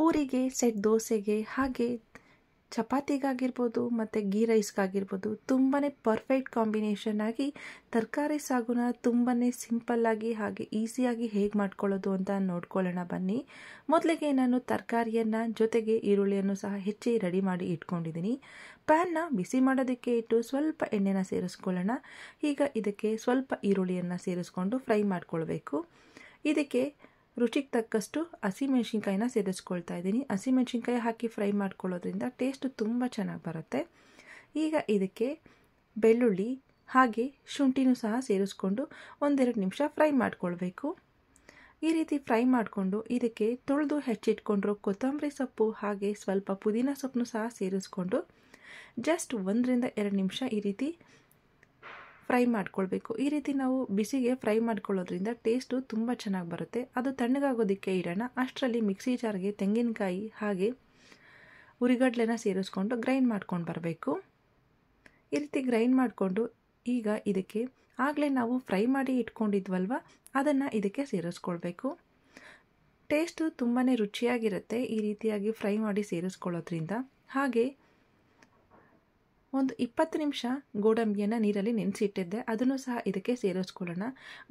ಪೂರಿಗೆ, set ದೋಸೆಗೆ, ಹಾಗೆ ಚಪಾತಿಗಾಗಿರ್ಬೋದು ಮತ್ತು ಗೀ ರೈಸ್ಗಾಗಿರ್ಬೋದು ತುಂಬಾ ಪರ್ಫೆಕ್ಟ್ ಕಾಂಬಿನೇಷನ್ ಆಗಿ ತರಕಾರಿ ಸಾಗುನ ತುಂಬಾ ಸಿಂಪಲ್ಲಾಗಿ ಹಾಗೆ ಈಸಿಯಾಗಿ ಹೇಗೆ ಮಾಡ್ಕೊಳ್ಳೋದು ಅಂತ ನೋಡ್ಕೊಳ್ಳೋಣ ಬನ್ನಿ. ಮೊದಲಿಗೆ ನಾನು ತರಕಾರಿಯನ್ನು ಜೊತೆಗೆ ಈರುಳ್ಳಿಯನ್ನು ಸಹ ಹೆಚ್ಚಿ ರೆಡಿ ಮಾಡಿ ಇಟ್ಕೊಂಡಿದ್ದೀನಿ. ಪ್ಯಾನ್ನ ಬಿಸಿ ಮಾಡೋದಕ್ಕೆ ಇಟ್ಟು ಸ್ವಲ್ಪ ಎಣ್ಣೆನ ಸೇರಿಸ್ಕೊಳ್ಳೋಣ. ಈಗ ಇದಕ್ಕೆ ಸ್ವಲ್ಪ ಈರುಳ್ಳಿಯನ್ನು ಸೇರಿಸ್ಕೊಂಡು ಫ್ರೈ ಮಾಡ್ಕೊಳ್ಬೇಕು. ಇದಕ್ಕೆ ರುಚಿಗೆ ತಕ್ಕಷ್ಟು ಹಸಿಮೆಣ್ಸಿನ್ಕಾಯಿನ ಸೇರಿಸ್ಕೊಳ್ತಾ ಇದ್ದೀನಿ. ಹಸಿಮೆಣ್ಸಿನ್ಕಾಯಿ ಹಾಕಿ ಫ್ರೈ ಮಾಡ್ಕೊಳ್ಳೋದ್ರಿಂದ ಟೇಸ್ಟ್ ತುಂಬ ಚೆನ್ನಾಗಿ ಬರುತ್ತೆ. ಈಗ ಇದಕ್ಕೆ ಬೆಳ್ಳುಳ್ಳಿ ಹಾಗೆ ಶುಂಠಿನೂ ಸಹ ಸೇರಿಸ್ಕೊಂಡು 1-2 ನಿಮಿಷ ಫ್ರೈ ಮಾಡ್ಕೊಳ್ಬೇಕು. ಈ ರೀತಿ ಫ್ರೈ ಮಾಡಿಕೊಂಡು ಇದಕ್ಕೆ ತೊಳೆದು ಹೆಚ್ಚಿಟ್ಕೊಂಡ್ರು ಕೊತ್ತಂಬರಿ ಸೊಪ್ಪು ಹಾಗೆ ಸ್ವಲ್ಪ ಪುದೀನ ಸೊಪ್ಪನ್ನು ಸಹ ಸೇರಿಸ್ಕೊಂಡು ಜಸ್ಟ್ 1-2 ನಿಮಿಷ ಈ ರೀತಿ ಫ್ರೈ ಮಾಡ್ಕೊಳ್ಬೇಕು. ಈ ರೀತಿ ನಾವು ಬಿಸಿಗೆ ಫ್ರೈ ಮಾಡ್ಕೊಳ್ಳೋದ್ರಿಂದ ಟೇಸ್ಟು ತುಂಬ ಚೆನ್ನಾಗಿ ಬರುತ್ತೆ. ಅದು ತಣ್ಣಗಾಗೋದಕ್ಕೆ ಇಡೋಣ. ಅಷ್ಟರಲ್ಲಿ ಮಿಕ್ಸಿ ಜಾರ್ಗೆ ತೆಂಗಿನಕಾಯಿ ಹಾಗೆ ಉರಿಗಡ್ಲೆನ ಸೇರಿಸ್ಕೊಂಡು ಗ್ರೈಂಡ್ ಮಾಡ್ಕೊಂಡು ಬರಬೇಕು. ಈ ರೀತಿ ಗ್ರೈಂಡ್ ಮಾಡಿಕೊಂಡು ಈಗ ಇದಕ್ಕೆ ಆಗಲೇ ನಾವು ಫ್ರೈ ಮಾಡಿ ಇಟ್ಕೊಂಡಿದ್ವಲ್ವ ಅದನ್ನು ಇದಕ್ಕೆ ಸೇರಿಸ್ಕೊಳ್ಬೇಕು. ಟೇಸ್ಟು ತುಂಬಾ ರುಚಿಯಾಗಿರುತ್ತೆ ಈ ರೀತಿಯಾಗಿ ಫ್ರೈ ಮಾಡಿ ಸೇರಿಸ್ಕೊಳ್ಳೋದ್ರಿಂದ. ಹಾಗೆ ಒಂದು 20 ನಿಮಿಷ ಗೋಡಂಬಿಯನ್ನು ನೀರಲ್ಲಿ ನೆನೆಸಿಟ್ಟಿದ್ದೆ, ಅದನ್ನು ಸಹ ಇದಕ್ಕೆ ಸೇರಿಸ್ಕೊಳ್ಳೋಣ.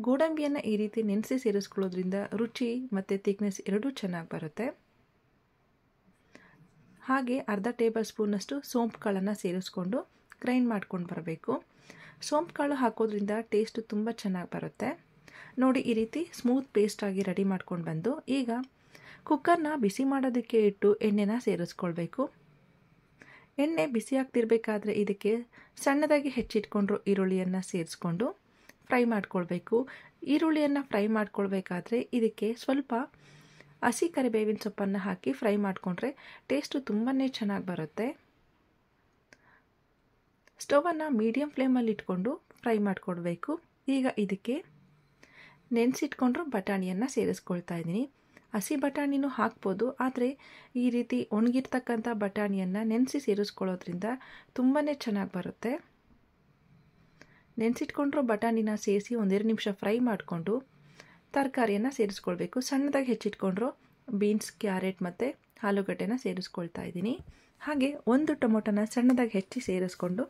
ಗೋಡಂಬಿಯನ್ನು ಈ ರೀತಿ ನೆನೆಸಿ ಸೇರಿಸ್ಕೊಳ್ಳೋದ್ರಿಂದ ರುಚಿ ಮತ್ತು ಥಿಕ್ನೆಸ್ ಎರಡೂ ಚೆನ್ನಾಗಿ ಬರುತ್ತೆ. ಹಾಗೆ ಅರ್ಧ ಟೇಬಲ್ ಸ್ಪೂನಷ್ಟು ಸೋಂಪು ಕಾಳನ್ನು ಸೇರಿಸ್ಕೊಂಡು ಗ್ರೈಂಡ್ ಮಾಡ್ಕೊಂಡು ಬರಬೇಕು. ಸೋಂಪು ಕಾಳು ಹಾಕೋದ್ರಿಂದ ಟೇಸ್ಟು ತುಂಬ ಚೆನ್ನಾಗಿ ಬರುತ್ತೆ. ನೋಡಿ, ಈ ರೀತಿ ಸ್ಮೂತ್ ಪೇಸ್ಟಾಗಿ ರೆಡಿ ಮಾಡ್ಕೊಂಡು ಬಂದು ಈಗ ಕುಕ್ಕರ್ನ ಬಿಸಿ ಮಾಡೋದಕ್ಕೆ ಇಟ್ಟು ಎಣ್ಣೆನ ಸೇರಿಸ್ಕೊಳ್ಬೇಕು. ಎಣ್ಣೆ ಬಿಸಿ ಆಗ್ತಿರ್ಬೇಕಾದ್ರೆ ಇದಕ್ಕೆ ಸಣ್ಣದಾಗಿ ಹೆಚ್ಚಿಟ್ಕೊಂಡ್ರು ಈರುಳ್ಳಿಯನ್ನು ಸೇರಿಸ್ಕೊಂಡು ಫ್ರೈ ಮಾಡ್ಕೊಳ್ಬೇಕು. ಈರುಳ್ಳಿಯನ್ನು ಫ್ರೈ ಮಾಡ್ಕೊಳ್ಬೇಕಾದ್ರೆ ಇದಕ್ಕೆ ಸ್ವಲ್ಪ ಹಸಿ ಕರಿಬೇವಿನ ಸೊಪ್ಪನ್ನು ಹಾಕಿ ಫ್ರೈ ಮಾಡಿಕೊಂಡ್ರೆ ಟೇಸ್ಟು ತುಂಬಾ ಚೆನ್ನಾಗಿ ಬರುತ್ತೆ. ಸ್ಟವನ್ನು ಮೀಡಿಯಮ್ ಫ್ಲೇಮಲ್ಲಿ ಇಟ್ಕೊಂಡು ಫ್ರೈ ಮಾಡಿಕೊಡ್ಬೇಕು. ಈಗ ಇದಕ್ಕೆ ನೆನೆಸಿಟ್ಕೊಂಡ್ರು ಬಟಾಣಿಯನ್ನು ಸೇರಿಸ್ಕೊಳ್ತಾ ಇದ್ದೀನಿ. ಹಸಿ ಬಟಾಣಿನೂ ಹಾಕ್ಬೋದು, ಆದರೆ ಈ ರೀತಿ ಒಣಗಿರ್ತಕ್ಕಂಥ ಬಟಾಣಿಯನ್ನು ನೆನೆಸಿ ಸೇರಿಸ್ಕೊಳ್ಳೋದ್ರಿಂದ ತುಂಬಾ ಚೆನ್ನಾಗಿ ಬರುತ್ತೆ. ನೆನೆಸಿಟ್ಕೊಂಡ್ರು ಬಟಾಣಿನ ಸೇರಿಸಿ 1-2 ನಿಮಿಷ ಫ್ರೈ ಮಾಡಿಕೊಂಡು ತರಕಾರಿಯನ್ನು ಸೇರಿಸ್ಕೊಳ್ಬೇಕು. ಸಣ್ಣದಾಗಿ ಹೆಚ್ಚಿಟ್ಕೊಂಡ್ರು ಬೀನ್ಸ್, ಕ್ಯಾರೆಟ್ ಮತ್ತು ಆಲೂಗಡ್ಡೆನ ಸೇರಿಸ್ಕೊಳ್ತಾ ಇದ್ದೀನಿ. ಹಾಗೆ 1 ಟೊಮೊಟೊನ ಸಣ್ಣದಾಗಿ ಹೆಚ್ಚಿ ಸೇರಿಸ್ಕೊಂಡು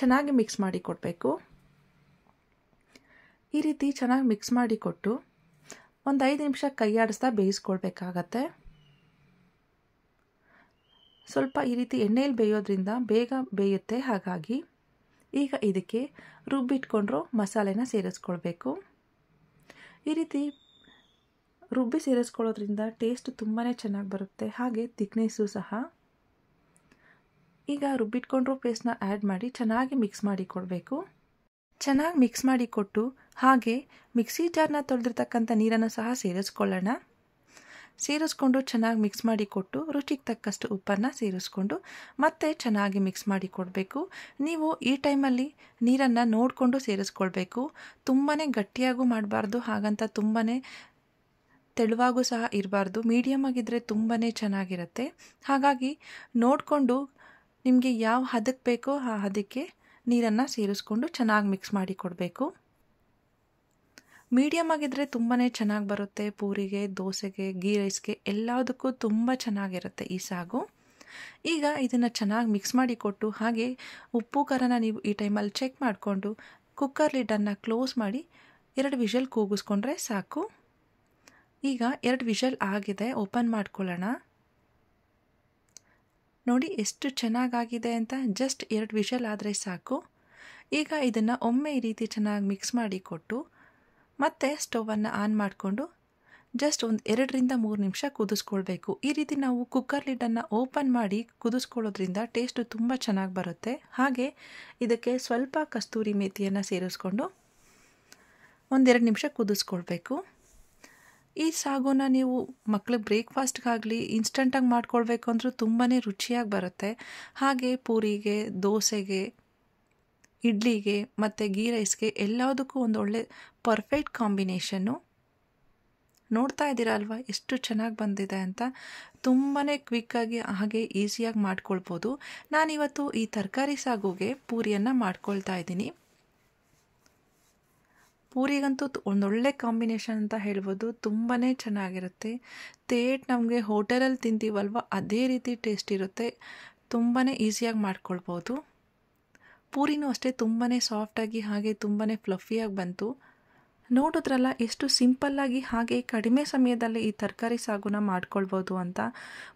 ಚೆನ್ನಾಗಿ ಮಿಕ್ಸ್ ಮಾಡಿ ಕೊಡಬೇಕು. ಈ ರೀತಿ ಚೆನ್ನಾಗಿ ಮಿಕ್ಸ್ ಮಾಡಿ ಕೊಟ್ಟು ಒಂದು 5 ನಿಮಿಷ ಕೈ ಆಡಿಸ್ತಾ ಬೇಯಿಸ್ಕೊಳ್ಬೇಕಾಗತ್ತೆ. ಸ್ವಲ್ಪ ಈ ರೀತಿ ಎಣ್ಣೆಯಲ್ಲಿ ಬೇಯೋದ್ರಿಂದ ಬೇಗ ಬೇಯುತ್ತೆ. ಹಾಗಾಗಿ ಈಗ ಇದಕ್ಕೆ ರುಬ್ಬಿಟ್ಕೊಂಡ್ರು ಮಸಾಲೆನ ಸೇರಿಸ್ಕೊಳ್ಬೇಕು. ಈ ರೀತಿ ರುಬ್ಬಿ ಸೇರಿಸ್ಕೊಳ್ಳೋದ್ರಿಂದ ಟೇಸ್ಟ್ ತುಂಬಾ ಚೆನ್ನಾಗಿ ಬರುತ್ತೆ. ಹಾಗೆ ಥಿಕ್ನೆಸ್ಸು ಸಹ. ಈಗ ರುಬ್ಬಿಟ್ಕೊಂಡ್ರು ಪೇಸ್ಟ್ನ ಆ್ಯಡ್ ಮಾಡಿ ಚೆನ್ನಾಗಿ ಮಿಕ್ಸ್ ಮಾಡಿ ಕೊಡಬೇಕು. ಚೆನ್ನಾಗಿ ಮಿಕ್ಸ್ ಮಾಡಿ ಕೊಟ್ಟು ಹಾಗೆ ಮಿಕ್ಸಿ ಜಾರ್ನ ತೊಳೆದಿರ್ತಕ್ಕಂಥ ನೀರನ್ನು ಸಹ ಸೇರಿಸ್ಕೊಳ್ಳೋಣ. ಸೇರಿಸ್ಕೊಂಡು ಚೆನ್ನಾಗಿ ಮಿಕ್ಸ್ ಮಾಡಿ ಕೊಟ್ಟು ರುಚಿಗೆ ತಕ್ಕಷ್ಟು ಉಪ್ಪನ್ನು ಸೇರಿಸ್ಕೊಂಡು ಮತ್ತೆ ಚೆನ್ನಾಗಿ ಮಿಕ್ಸ್ ಮಾಡಿ ಕೊಡಬೇಕು. ನೀವು ಈ ಟೈಮಲ್ಲಿ ನೀರನ್ನು ನೋಡಿಕೊಂಡು ಸೇರಿಸ್ಕೊಳ್ಬೇಕು. ತುಂಬಾ ಗಟ್ಟಿಯಾಗೂ ಮಾಡಬಾರ್ದು, ಹಾಗಂತ ತುಂಬಾ ತೆಳುವಾಗೂ ಸಹ ಇರಬಾರ್ದು. ಮೀಡಿಯಮ್ ಆಗಿದ್ದರೆ ತುಂಬಾ ಚೆನ್ನಾಗಿರುತ್ತೆ. ಹಾಗಾಗಿ ನೋಡಿಕೊಂಡು ನಿಮಗೆ ಯಾವ ಹದಕ್ಕೆ ಬೇಕೋ ಆ ಹದಕ್ಕೆ ನೀರನ್ನು ಸೇರಿಸ್ಕೊಂಡು ಚೆನ್ನಾಗಿ ಮಿಕ್ಸ್ ಮಾಡಿ ಕೊಡಬೇಕು. ಮೀಡಿಯಮ್ ಆಗಿದ್ದರೆ ತುಂಬಾ ಚೆನ್ನಾಗಿ ಬರುತ್ತೆ. ಪೂರಿಗೆ, ದೋಸೆಗೆ, ಗೀ ರೈಸ್ಗೆ ಎಲ್ಲದಕ್ಕೂ ತುಂಬ ಚೆನ್ನಾಗಿರುತ್ತೆ ಈ ಸಾಗು. ಈಗ ಇದನ್ನು ಚೆನ್ನಾಗಿ ಮಿಕ್ಸ್ ಮಾಡಿ ಕೊಟ್ಟು ಹಾಗೆ ಉಪ್ಪು ಖಾರನ ನೀವು ಈ ಟೈಮಲ್ಲಿ ಚೆಕ್ ಮಾಡಿಕೊಂಡು ಕುಕ್ಕರ್ ಲಿಡ್ಡನ್ನು ಕ್ಲೋಸ್ ಮಾಡಿ 2 ವಿಷಲ್ ಕೂಗಿಸ್ಕೊಂಡ್ರೆ ಸಾಕು. ಈಗ 2 ವಿಷಲ್ ಆಗಿದೆ, ಓಪನ್ ಮಾಡ್ಕೊಳ್ಳೋಣ. ನೋಡಿ ಎಷ್ಟು ಚೆನ್ನಾಗಾಗಿದೆ ಅಂತ. ಜಸ್ಟ್ 2 ವಿಷಲ್ ಆದರೆ ಸಾಕು. ಈಗ ಇದನ್ನು ಒಮ್ಮೆ ಈ ರೀತಿ ಚೆನ್ನಾಗಿ ಮಿಕ್ಸ್ ಮಾಡಿ ಕೊಟ್ಟು ಮತ್ತೆ ಸ್ಟವನ್ನು ಆನ್ ಮಾಡಿಕೊಂಡು ಜಸ್ಟ್ ಒಂದು 2-3 ನಿಮಿಷ ಕುದಿಸ್ಕೊಳ್ಬೇಕು. ಈ ರೀತಿ ನಾವು ಕುಕ್ಕರ್ ಲಿಡ್ಡನ್ನು ಓಪನ್ ಮಾಡಿ ಕುದಿಸ್ಕೊಳ್ಳೋದ್ರಿಂದ ಟೇಸ್ಟು ತುಂಬ ಚೆನ್ನಾಗಿ ಬರುತ್ತೆ. ಹಾಗೆ ಇದಕ್ಕೆ ಸ್ವಲ್ಪ ಕಸ್ತೂರಿ ಮೇಥಿಯನ್ನು ಸೇರಿಸ್ಕೊಂಡು 1-2 ನಿಮಿಷ ಕುದಿಸ್ಕೊಳ್ಬೇಕು. ಈ ಸಾಗುನ ನೀವು ಮಕ್ಳಿಗೆ ಬ್ರೇಕ್ಫಾಸ್ಟ್ಗಾಗಲಿ ಇನ್ಸ್ಟಂಟಾಗಿ ಮಾಡ್ಕೊಳ್ಬೇಕು ಅಂದರೂ ತುಂಬಾ ರುಚಿಯಾಗಿ ಬರುತ್ತೆ. ಹಾಗೆ ಪೂರಿಗೆ, ದೋಸೆಗೆ, ಇಡ್ಲಿಗೆ ಮತ್ತು ಗೀ ರೈಸ್ಗೆ ಎಲ್ಲದಕ್ಕೂ ಒಂದು ಒಳ್ಳೆ ಪರ್ಫೆಕ್ಟ್ ಕಾಂಬಿನೇಷನ್ನು. ನೋಡ್ತಾ ಇದ್ದೀರಾ ಅಲ್ವಾ ಎಷ್ಟು ಚೆನ್ನಾಗಿ ಬಂದಿದೆ ಅಂತ. ತುಂಬಾ ಕ್ವಿಕ್ಕಾಗಿ ಹಾಗೆ ಈಸಿಯಾಗಿ ಮಾಡ್ಕೊಳ್ಬೋದು. ನಾನಿವತ್ತು ಈ ತರಕಾರಿ ಸಾಗುಗೆ ಪೂರಿಯನ್ನು ಮಾಡ್ಕೊಳ್ತಾ ಇದ್ದೀನಿ. ಪೂರಿಗಂತೂ ಒಂದೊಳ್ಳೆ ಕಾಂಬಿನೇಷನ್ ಅಂತ ಹೇಳ್ಬೋದು. ತುಂಬಾ ಚೆನ್ನಾಗಿರುತ್ತೆ. ನಮಗೆ ಹೋಟೆಲಲ್ಲಿ ತಿಂತೀವಲ್ವ ಅದೇ ರೀತಿ ಟೇಸ್ಟ್ ಇರುತ್ತೆ. ತುಂಬಾ ಈಸಿಯಾಗಿ ಮಾಡ್ಕೊಳ್ಬೋದು. ಪೂರಿನೂ ಅಷ್ಟೇ ತುಂಬಾ ಸಾಫ್ಟಾಗಿ ಹಾಗೆ ತುಂಬಾ ಫ್ಲಫಿಯಾಗಿ ಬಂತು. ನೋಡಿದ್ರಲ್ಲ ಎಷ್ಟು ಸಿಂಪಲ್ಲಾಗಿ ಹಾಗೆ ಕಡಿಮೆ ಸಮಯದಲ್ಲಿ ಈ ತರಕಾರಿ ಸಾಗುನ ಮಾಡ್ಕೊಳ್ಬೋದು ಅಂತ.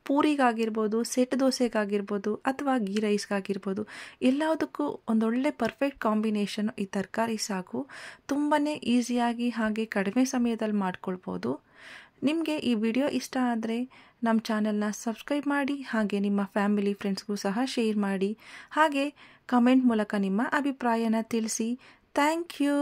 ಪೂರಿಗಾಗಿರ್ಬೋದು, ಸೆಟ್ ದೋಸೆಗಾಗಿರ್ಬೋದು ಅಥವಾ ಗೀ ರೈಸ್ಗಾಗಿರ್ಬೋದು, ಎಲ್ಲದಕ್ಕೂ ಒಂದೊಳ್ಳೆ ಪರ್ಫೆಕ್ಟ್ ಕಾಂಬಿನೇಷನ್ ಈ ತರಕಾರಿ ಸಾಗು. ತುಂಬಾ ಈಸಿಯಾಗಿ ಹಾಗೆ ಕಡಿಮೆ ಸಮಯದಲ್ಲಿ ಮಾಡ್ಕೊಳ್ಬೋದು. ನಿಮಗೆ ಈ ವಿಡಿಯೋ ಇಷ್ಟ ಆದರೆ ನಮ್ಮ ಚಾನಲ್ನ ಸಬ್ಸ್ಕ್ರೈಬ್ ಮಾಡಿ, ಹಾಗೆ ನಿಮ್ಮ ಫ್ಯಾಮಿಲಿ ಫ್ರೆಂಡ್ಸ್ಗೂ ಸಹ ಶೇರ್ ಮಾಡಿ, ಹಾಗೆ ಕಮೆಂಟ್ ಮೂಲಕ ನಿಮ್ಮ ಅಭಿಪ್ರಾಯನ ತಿಳಿಸಿ. Thank you.